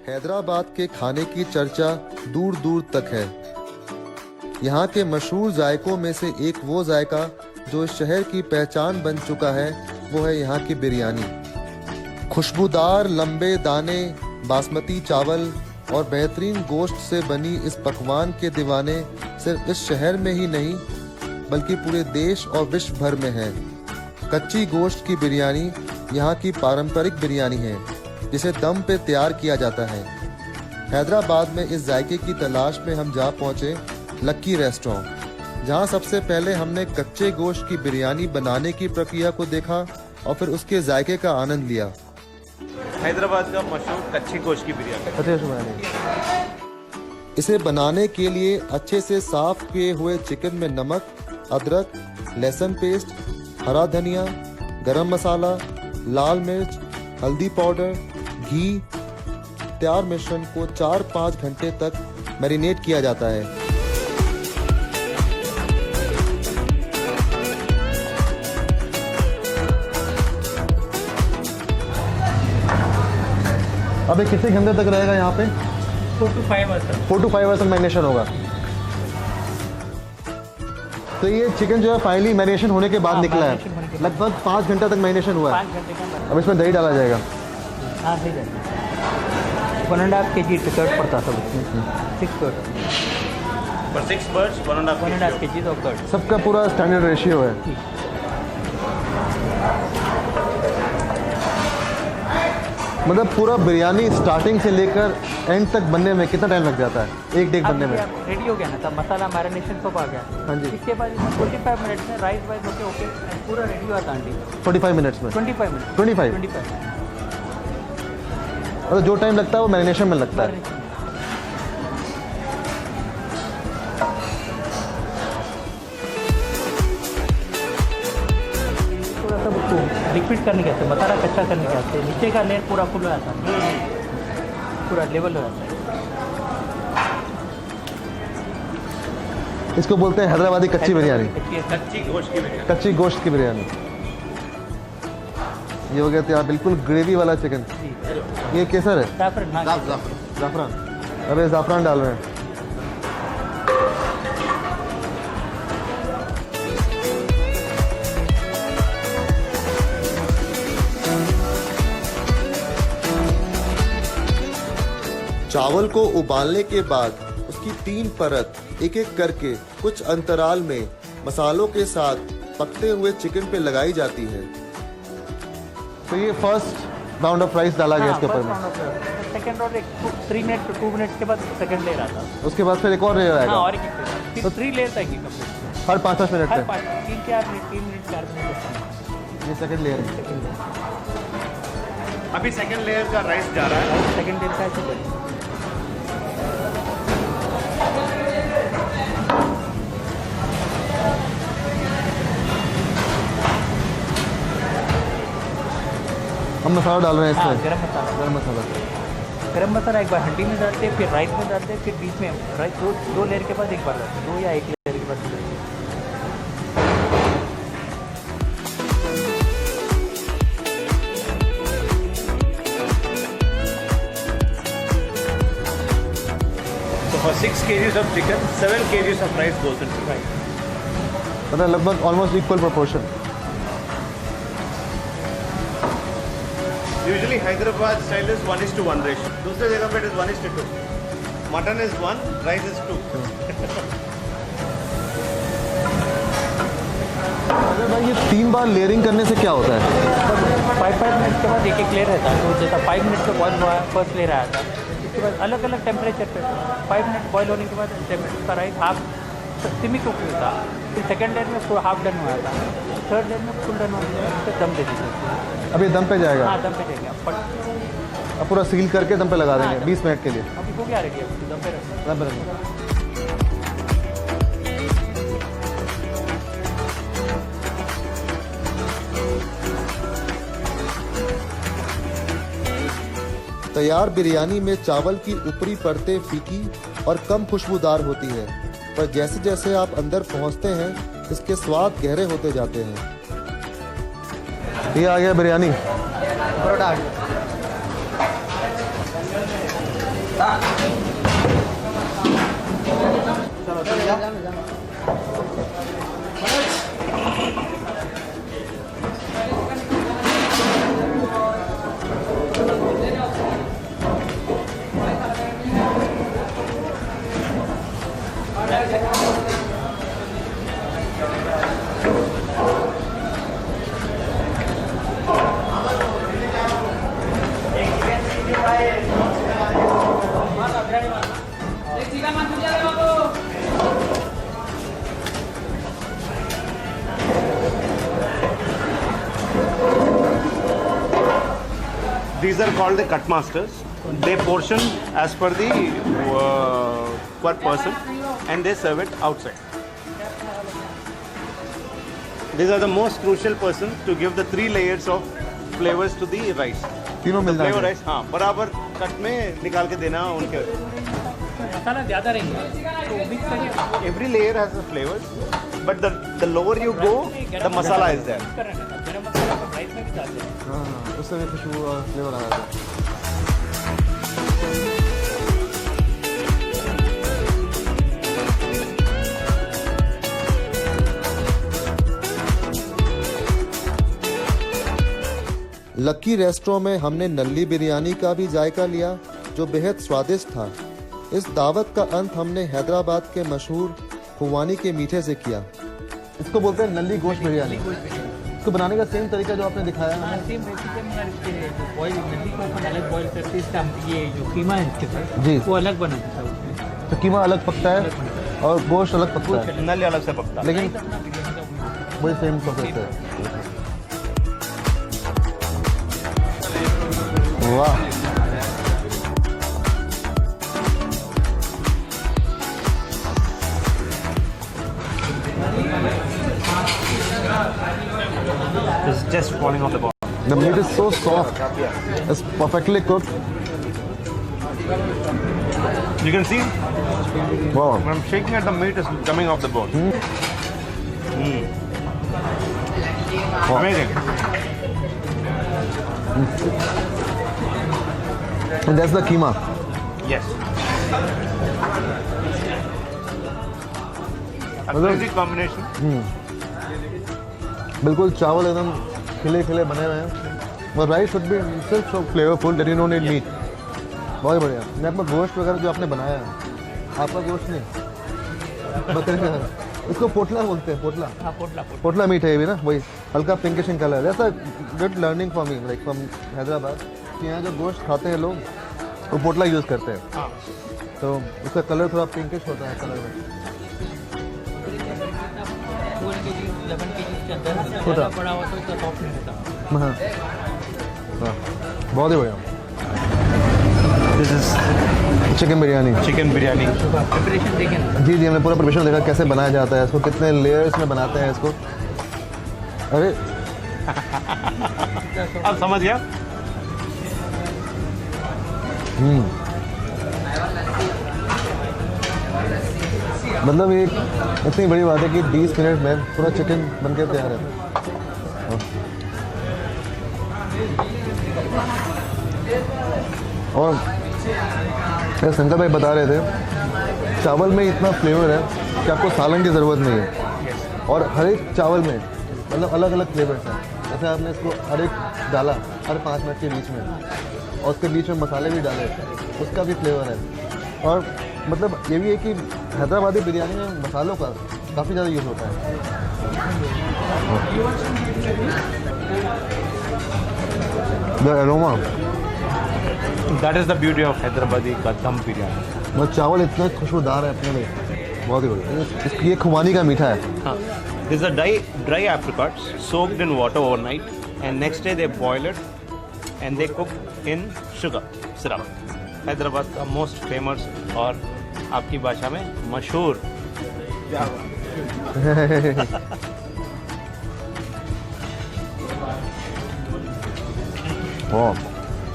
हैदराबाद के खाने की चर्चा दूर दूर तक है। यहाँ के मशहूर जायकों में से एक वो जायका जो इस शहर की पहचान बन चुका है, वो है यहाँ की बिरयानी। खुशबूदार लंबे दाने, बासमती चावल और बेहतरीन गोश्त से बनी इस पकवान के दीवाने सिर्फ इस शहर में ही नहीं बल्कि पूरे देश और विश्व भर में हैं। कच्ची गोश्त की बिरयानी यहाँ की पारंपरिक बिरयानी है जिसे दम पे तैयार किया जाता है। हैदराबाद में इस जायके की तलाश में हम जा पहुँचे लक्की रेस्टोरेंट, जहाँ सबसे पहले हमने कच्चे गोश्त की बिरयानी बनाने की प्रक्रिया को देखा और फिर उसके जायके का आनंद लिया। हैदराबाद का मशहूर कच्ची गोश्त की बिरयानी। इसे बनाने के लिए अच्छे से साफ किए हुए चिकन में नमक, अदरक, लहसुन पेस्ट, हरा धनिया, गरम मसाला, लाल मिर्च, हल्दी पाउडर, घी, तैयार मिश्रण को 4-5 घंटे तक मैरिनेट किया जाता है। अबे कितने घंटे तक रहेगा यहाँ पे? 4 to 5 आवर्स तक। 4 to 5 आवर्स तक मैरिनेशन होगा। तो ये चिकन जो है फाइनली मैरिनेशन होने के बाद निकला है, लगभग 5 घंटे तक मैरिनेशन हुआ है। 5 घंटे का। अब इसमें दही डाला जाएगा। हाँ सही है। 1.5 kg कर्ड पड़ता था उसमें, 6 curd. For 6 birds, 1.5 kg of curd. सबका पूरा स्टैंडर्ड रेशियो है। मतलब पूरा बिरयानी स्टार्टिंग से लेकर एंड तक बनने में कितना टाइम लग जाता है? एक डेग बनने में? रेडी हो गया ना, तब मसाला मैरिनेशन सब आ गया। हाँ जी। इसके बाद 45 मिनट्स में राइस वाइस होके ओके पूरा रेडी हुआ था आंटी। 45 मिनट्स में? 25 मिनट। 25? मतलब जो टाइम लगता है वो मैरिनेशन में लगता है। पूरा सब उसको लिक्विड करने के वास्ते, मसाला कच्चा करने के वास्ते नीचे का लेयर पूरा फुल हो जाता है, पूरा लेवल हो जाता है। इसको बोलते हैं हैदराबादी कच्ची बिरयानी। कच्ची गोश्त की बिरयानी। कच्ची गोश्त की बिरयानी। ये हो गया तैयार, बिल्कुल ग्रेवी वाला चिकन। ये केसर है? जाफरान। अबे जाफरान डाल रहे हैं। चावल को उबालने के बाद उसकी 3 परत एक एक करके कुछ अंतराल में मसालों के साथ पकते हुए चिकन पे लगाई जाती है। तो ये फर्स्ट राउंड ऑफ राइस डाला गया इसके ऊपर में। सेकंड राउंड 3 मिनट 2 मिनट के बाद सेकंड लेयर आता है। उसके बाद फिर एक और लेयर आएगा। हाँ, और एक फिर 3 लेयर आएगी कंप्लीट। हर 5-5 मिनट हर में? 3-4 मिनट 3 मिनट 4 मिनट। ये सेकंड लेयर है। अभी सेकंड लेयर का राइस जा रहा है। सेकंड लेयर का ऐसे बनेगा। हम मसाला डाल रहे हैं हाँ, इसमें? गरम मसाला। गरम मसाला एक बार हंडी में डालते हैं, फिर राइस में डालते हैं, फिर बीच में राइस 2 लेयर के बाद एक बार डालते हैं, 2 या 1 लेयर के बाद डालते हैं। So for 6 kgs of chicken, 7 kgs of rice goes into rice. मतलब लगभग almost equal proportion. Usually Hyderabad style is 1:1 ratio. दूसरे जगह पे it is 1:2. Mutton is 1, rice is 2. अगर भाई ये 3 बार लेयरिंग करने से क्या होता है? 5 मिनट के बाद एक लेयर रहता है। तो जैसा 5 मिनट से बॉयल हुआ है, फर्स्ट लेयर आया था। इसके बाद अलग अलग टेम्परेचर पे 5 मिनट बॉयल होने के बाद टेम्परेचर का राइस हाफ सेमी कुक हुआ था। फिर सेकंड लेयर में पूरा हाफ डन हुआ था। थर्ड लेयर में फुल डन होने के बाद फिर दम दे दीजिए। अभी दम पे जाएगा? हाँ, दम पे देंगे अब पूरा सील करके दम पे लगा देंगे 20 मिनट के लिए। अभी हो गया रेडी, अब दम पे रखते हैं। दम पे रखेंगे। तैयार बिरयानी में चावल की ऊपरी परतें फीकी और कम खुशबूदार होती है, पर जैसे जैसे आप अंदर पहुंचते हैं इसके स्वाद गहरे होते जाते हैं। ये आ गया बिरयानी। परोठा आ गया। These are called the cut masters. They portion as per the per person, and they serve it outside. These are the most crucial person to give the 3 layers of flavors to the rice. तीनों मिल Flavor जाएंगे। rice, हाँ, बराबर cut में निकाल के देना उनके. मसाला ज़्यादा रहेंगे तो मिक्स करिए। Every layer has a flavor, but the lower you go, the masala is there. गरम मसाला तो राइस में भी डालते हैं। हाँ, उससे भी खुशबू और फ्लेवर आ जाता है। लक्की रेस्टोरेंट में हमने नल्ली बिरयानी का भी जायका लिया जो बेहद स्वादिष्ट था। इस दावत का अंत हमने हैदराबाद के मशहूर खुवानी के मीठे से किया। इसको बोलते हैं नल्ली गोश्त बिरयानी। इसको बनाने का सेम तरीका जो आपने दिखाया हाँ, हमें। सेम रेसिपी में इसके जो बॉयल नदी को अपन अलग बॉयल करते इसका ये जो कीमा है इसके साथ जी। वो अलग बनाता था उसमें। तो कीमा अलग पकता है और गोश्त अलग पकता है, नल अलग से पकता. लेकिन अपना बिरयानी का वही वही सेम प्रोसेस है। वाह, It's just falling off the bone. the meat is so soft. It's perfectly cooked. You can see Wow. when I'm shaking it, the meat is coming off the bone. Amazing. And that's the keema. Yes. A crazy combination. बिल्कुल चावल एकदम खिले खिले बने हुए हैं और rice should be सिर्फ so flavourful that you no need meat. बहुत बढ़िया। मैं आपका गोश्त वगैरह जो आपने बनाया है, आपका गोश्त नहीं, बकरे का है। इसको पोटला बोलते हैं, पोटला। हाँ, पोटला पोटला मीट है ये भी ना, वही हल्का पिंकिश इन कलर। ऐसा good learning for me like from Hyderabad कि यहाँ जो गोश्त खाते हैं लोग वो पोटला यूज़ करते हैं, हाँ। तो उसका कलर थोड़ा पिंकिश होता है कलर में। 12 kg 11 kg के अंदर छोटा। ज़्यादा बड़ा हुआ तो इतना सॉफ्ट नहीं होता। हाँ हाँ, बहुत ही बढ़िया। This is chicken biryani. chicken biryani. Preparation देखें ना। जी जी, हमने पूरा प्रिपरेशन देखा कैसे बनाया जाता है इसको, कितने लेयर्स में बनाते हैं इसको। अरे अब समझ गया? मतलब ये इतनी बड़ी बात है कि 20 मिनट में पूरा चिकन बन के तैयार है। और शंकर भाई बता रहे थे चावल में इतना फ्लेवर है कि आपको सालन की ज़रूरत नहीं है। और हर एक चावल में मतलब अलग अलग फ्लेवर्स हैं। जैसे आपने इसको हर एक डाला हर 5 मिनट के बीच में, और उसके बीच में मसाले भी डाले, उसका भी फ्लेवर है। और मतलब ये भी है कि हैदराबादी बिरयानी में मसालों का काफ़ी ज़्यादा यूज़ होता है। The aroma, That is the beauty of Hyderabadi ka dum biryani. मतलब चावल इतना खुशबूदार है अपने में, बहुत ही बढ़िया। ये खुमानी का मीठा है। These are dry apricots soaked in water overnight, and next day they boil it and they cook in sugar syrup. Hyderabad का most famous और आपकी भाषा में मशहूर। वाह,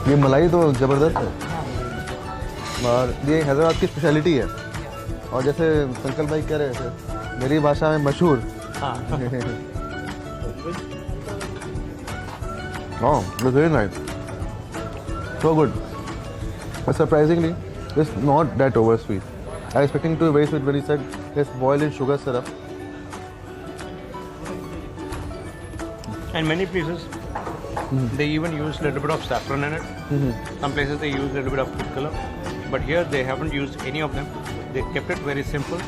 ये मलाई तो ज़बरदस्त है और ये हैदराबाद की स्पेशलिटी है। और जैसे संकल भाई कह रहे थे मेरी भाषा में मशहूर। हाँ। Oh, that's very nice. So good. But surprisingly, It's not that over sweet. I was expecting to be very sweet when he said it's boiled in sugar syrup. And many places, they even use a little bit of saffron in it. Some places they use a little bit of food color. But here they haven't used any of them. They kept it very simple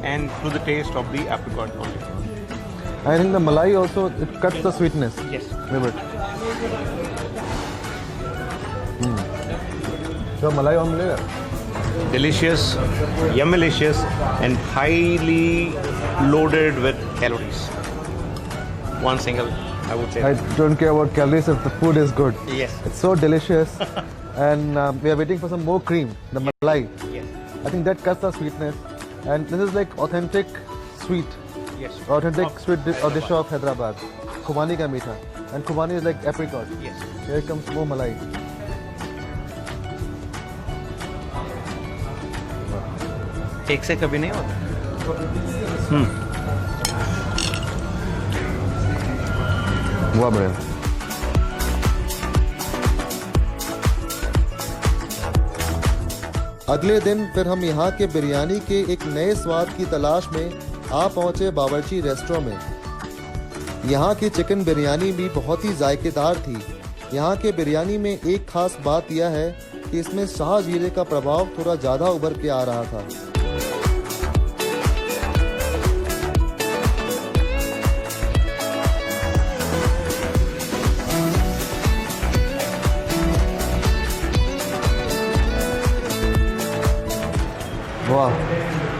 and to the taste of the apricot only. I think the malai also, it cuts the sweetness. Yes. A bit. So malai और मिलेगा? Delicious, yummalicious, and highly loaded with calories. One single, I would say. I don't care about calories if the food is good. Yes. It's so delicious. And we are waiting for some more cream, the malai. Yes. I think that cuts the sweetness. And this is like authentic sweet, Yes. authentic sweet dish of Hyderabad. Khubani ka meetha. And Khubani is like apricot. Yes. Here comes more malai. एक से कभी नहीं होता. Wow, बढ़िया. अगले दिन फिर हम यहाँ के बिरयानी के एक नए स्वाद की तलाश में आ पहुँचे बावर्ची रेस्टोरेंट में। यहाँ की चिकन बिरयानी भी बहुत ही जायकेदार थी। यहाँ के बिरयानी में एक खास बात यह है कि इसमें शाह जीरे का प्रभाव थोड़ा ज़्यादा उभर के आ रहा था। Wow,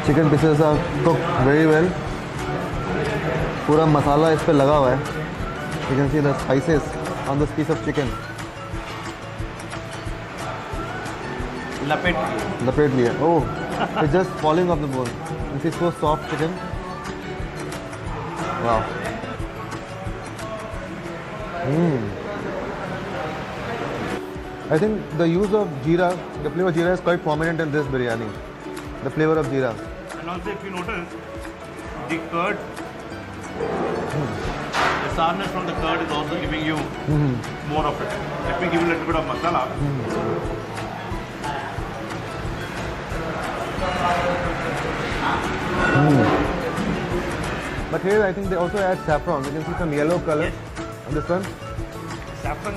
chicken pieces are cooked very well. पूरा मसाला इस पे लगा हुआ है. You can see the spices on this piece of chicken. लपेट लिया. Oh, it's just falling off the bone. This is so soft chicken. Wow. I think the use of jeera, the flavor of jeera is quite prominent in this biryani. The flavor of jeera. And also, if you notice, the curd, the sourness from the curd is also giving you more of it. Let me give you a little bit of masala. But here I think they also add saffron. You can see some yellow color on this one. Saffron,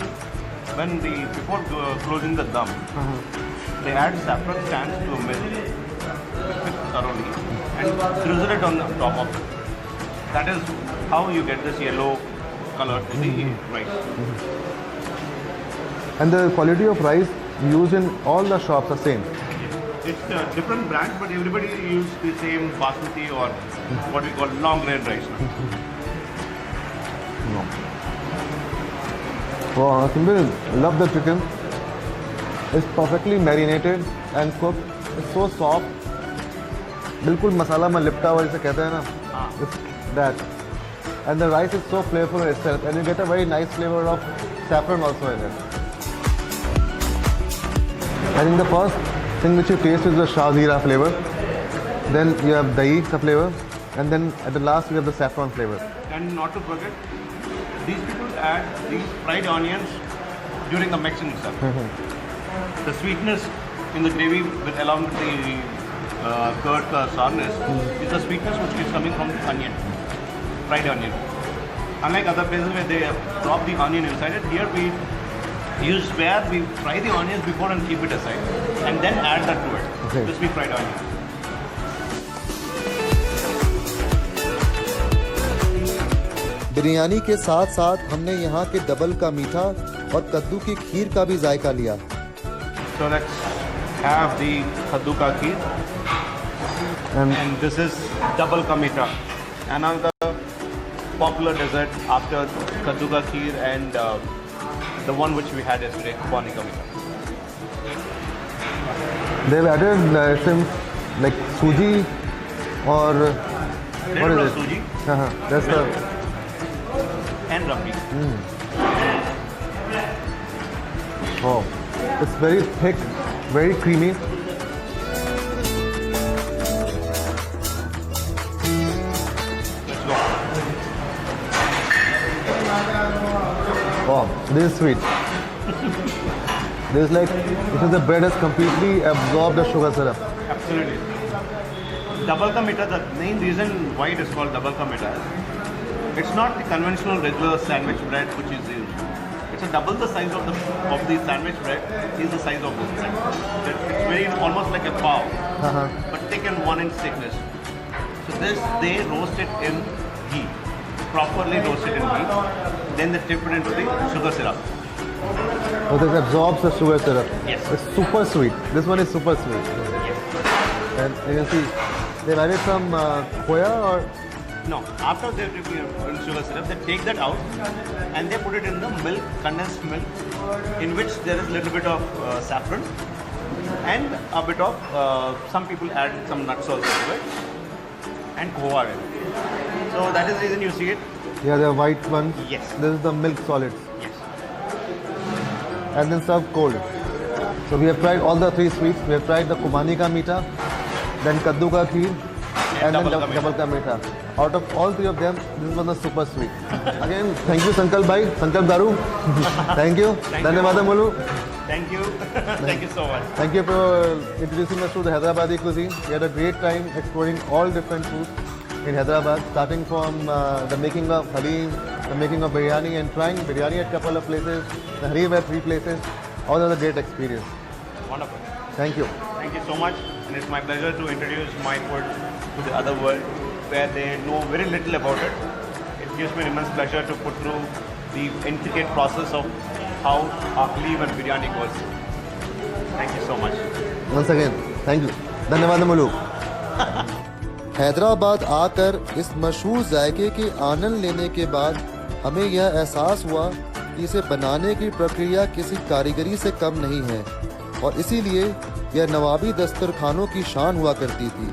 before closing the dum, they add saffron stands to milk, mix it thoroughly, and drizzle it on the top of it. That is how you get this yellow color to the rice. And the quality of rice used in all the shops are same. It's different brands, but everybody use the same basmati or what we call long grain rice. Wow, I really love the chicken. It's perfectly marinated and cooked. It's so soft. बिल्कुल मसाला में लिपटा हुआ जिसे कहते हैं ना. It's that. And the rice is so flavorful itself, and you get a very nice flavor of saffron also in it. I think the first thing which you taste is the Shah Zira flavor. Then you have dahi flavor, and then at the last you have the saffron flavor. And not to forget, these people add these fried onions during the mixing itself. The sweetness in the gravy with along with the curd sourness is the sweetness which is coming from the onion, fried onion. Unlike other places where they drop the onion inside it, here we fry the onions before and keep it aside, and then add that to it. Okay. Crispy fried onion. Biryani के साथ साथ हमने यहाँ के double का मीठा और कद्दू की खीर का भी जायका लिया। So let's have the kaddu ka kheer, and this is double ka meetha, another popular dessert after kaddu ka kheer and the one which we had yesterday, khubani ka meetha. They've added some like suji or what Little is it? suji That's the and rabdi. oh, it's very thick, very creamy. Let's go. Oh, this is sweet. There's like, because the bread has completely absorbed the sugar syrup. Absolutely. Double ka meetha, the main reason why it is called double ka meetha is it's not the conventional regular sandwich bread which is used. It's a double the size of the sandwich bread is the size of this bread. It's very almost like a pav, but thick and 1 inch thickness. So this they roast it in ghee, properly roast it in ghee. Then they dip it into the sugar syrup. So this absorbs the sugar syrup. Yes. It's super sweet. This one is super sweet. And you can see they've added some khoya or No, after they dip in sugar syrup, they take that out and they put it in the milk, condensed milk, in which there is a little bit of saffron and a bit of some people add some nuts also to it and khoa in it. So that is the reason you see it. yeah, the white ones. Yes. This is the milk solids. Yes. And then served cold. So we have tried all the 3 sweets. We have tried the Kumani ka meetha, then Kaddu ka kheer, and then double ka meetha. Out of all 3 of them, this was the super sweet. Again, thank you Sankalp Bhai, Sankalp Garu. Thank you. Thank you. Dhanyawad Mulu. Thank you. Thank you so much. Thank you for introducing us to the Hyderabadi cuisine. We had a great time exploring all different foods in Hyderabad, starting from the making of halim, the making of biryani, and trying biryani at a couple of places, the halim at 3 places. All was a great experience. Wonderful. Thank you. Thank you so much. And it's my pleasure to introduce my food to the other world where they know very little about it. It gives me immense pleasure to put through the intricate process of how our halim and biryani goes. Thank you so much. Once again, thank you. Dhanyawad Mulu. Hyderabad आकर इस मशहूर जायके के आनंद लेने के बाद हमें यह एहसास हुआ कि इसे बनाने की प्रक्रिया किसी कारीगरी से कम नहीं है और इसीलिए यह नवाबी दस्तरखानों की शान हुआ करती थी।